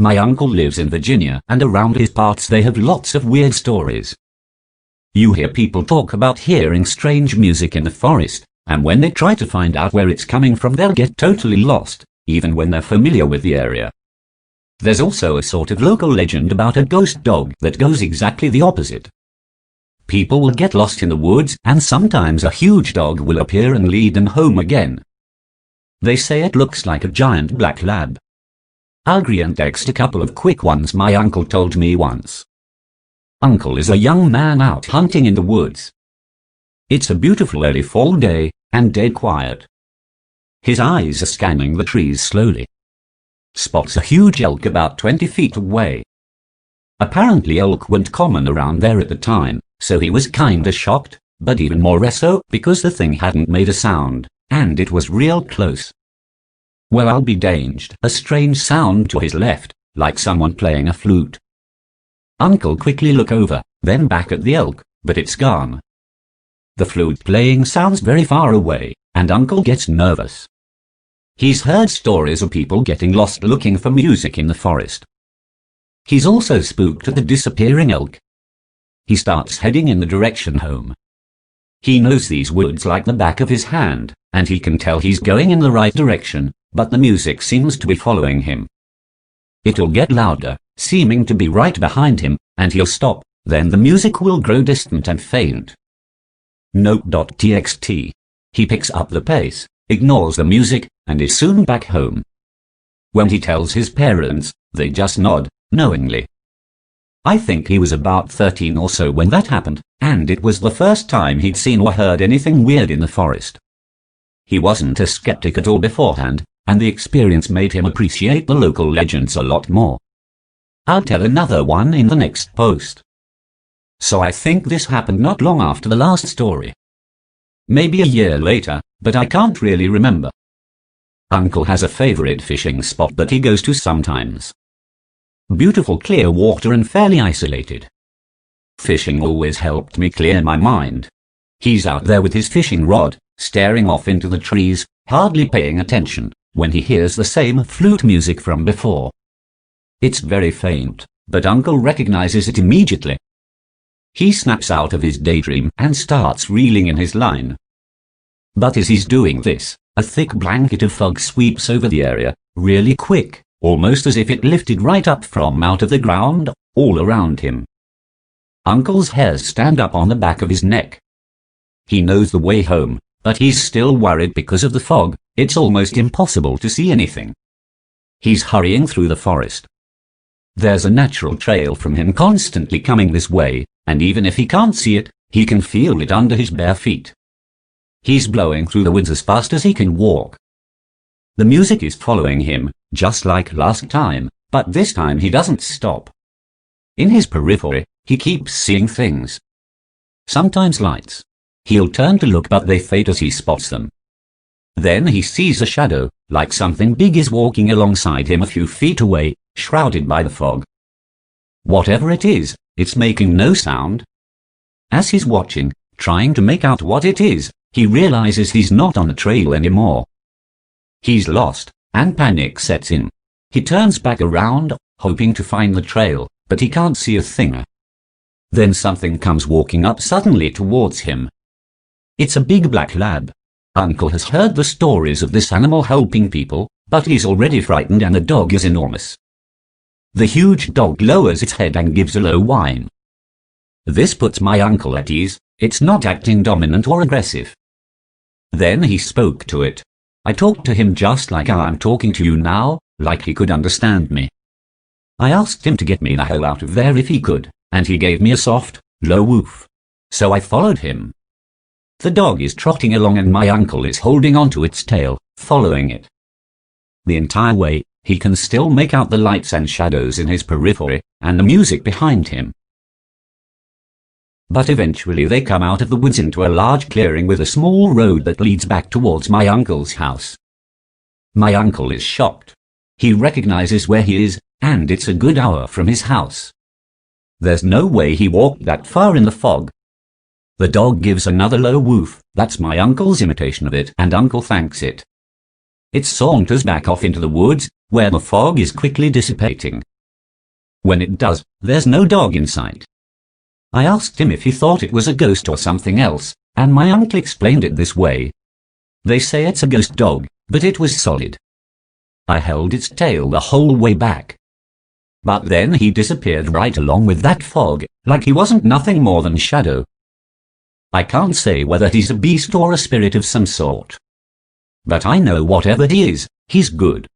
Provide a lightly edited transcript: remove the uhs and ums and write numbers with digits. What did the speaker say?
My uncle lives in Virginia, and around his parts they have lots of weird stories. You hear people talk about hearing strange music in the forest, and when they try to find out where it's coming from they'll get totally lost, even when they're familiar with the area. There's also a sort of local legend about a ghost dog that goes exactly the opposite. People will get lost in the woods, and sometimes a huge dog will appear and lead them home again. They say it looks like a giant black lab. I'll text a couple of quick ones my uncle told me once. Uncle is a young man out hunting in the woods. It's a beautiful early fall day, and dead quiet. His eyes are scanning the trees slowly. Spots a huge elk about 20 feet away. Apparently elk weren't common around there at the time, so he was kinda shocked, but even more so because the thing hadn't made a sound, and it was real close. Well, I'll be danged, a strange sound to his left, like someone playing a flute. Uncle quickly look over, then back at the elk, but it's gone. The flute playing sounds very far away, and Uncle gets nervous. He's heard stories of people getting lost looking for music in the forest. He's also spooked at the disappearing elk. He starts heading in the direction home. He knows these woods like the back of his hand, and he can tell he's going in the right direction, but the music seems to be following him. It'll get louder, seeming to be right behind him, and he'll stop, then the music will grow distant and faint. Note.txt. He picks up the pace, ignores the music, and is soon back home. When he tells his parents, they just nod, knowingly. I think he was about 13 or so when that happened, and it was the first time he'd seen or heard anything weird in the forest. He wasn't a skeptic at all beforehand, and the experience made him appreciate the local legends a lot more. I'll tell another one in the next post. So I think this happened not long after the last story. Maybe a year later, but I can't really remember. Uncle has a favorite fishing spot that he goes to sometimes. Beautiful clear water and fairly isolated. Fishing always helped me clear my mind. He's out there with his fishing rod, staring off into the trees, hardly paying attention, when he hears the same flute music from before. It's very faint, but Uncle recognizes it immediately. He snaps out of his daydream and starts reeling in his line. But as he's doing this, a thick blanket of fog sweeps over the area, really quick, almost as if it lifted right up from out of the ground, all around him. Uncle's hairs stand up on the back of his neck. He knows the way home, but he's still worried because of the fog. It's almost impossible to see anything. He's hurrying through the forest. There's a natural trail from him constantly coming this way, and even if he can't see it, he can feel it under his bare feet. He's blowing through the woods as fast as he can walk. The music is following him, just like last time, but this time he doesn't stop. In his periphery, he keeps seeing things. Sometimes lights. He'll turn to look, but they fade as he spots them. Then he sees a shadow, like something big is walking alongside him a few feet away, shrouded by the fog. Whatever it is, it's making no sound. As he's watching, trying to make out what it is, he realizes he's not on the trail anymore. He's lost, and panic sets in. He turns back around, hoping to find the trail, but he can't see a thing. Then something comes walking up suddenly towards him. It's a big black lab. Uncle has heard the stories of this animal helping people, but he's already frightened and the dog is enormous. The huge dog lowers its head and gives a low whine. This puts my uncle at ease. It's not acting dominant or aggressive. Then he spoke to it. I talked to him just like I'm talking to you now, like he could understand me. I asked him to get me the hell out of there if he could, and he gave me a soft, low woof. So I followed him. The dog is trotting along and my uncle is holding onto its tail, following it. The entire way, he can still make out the lights and shadows in his periphery, and the music behind him. But eventually they come out of the woods into a large clearing with a small road that leads back towards my uncle's house. My uncle is shocked. He recognizes where he is, and it's a good hour from his house. There's no way he walked that far in the fog. The dog gives another low woof. That's my uncle's imitation of it, and Uncle thanks it. It saunters back off into the woods, where the fog is quickly dissipating, When it does, there's no dog in sight. I asked him if he thought it was a ghost or something else, and my uncle explained it this way. They say it's a ghost dog, but it was solid. I held its tail the whole way back. But then he disappeared right along with that fog, like he wasn't nothing more than shadow. I can't say whether he's a beast or a spirit of some sort. But I know whatever he is, he's good.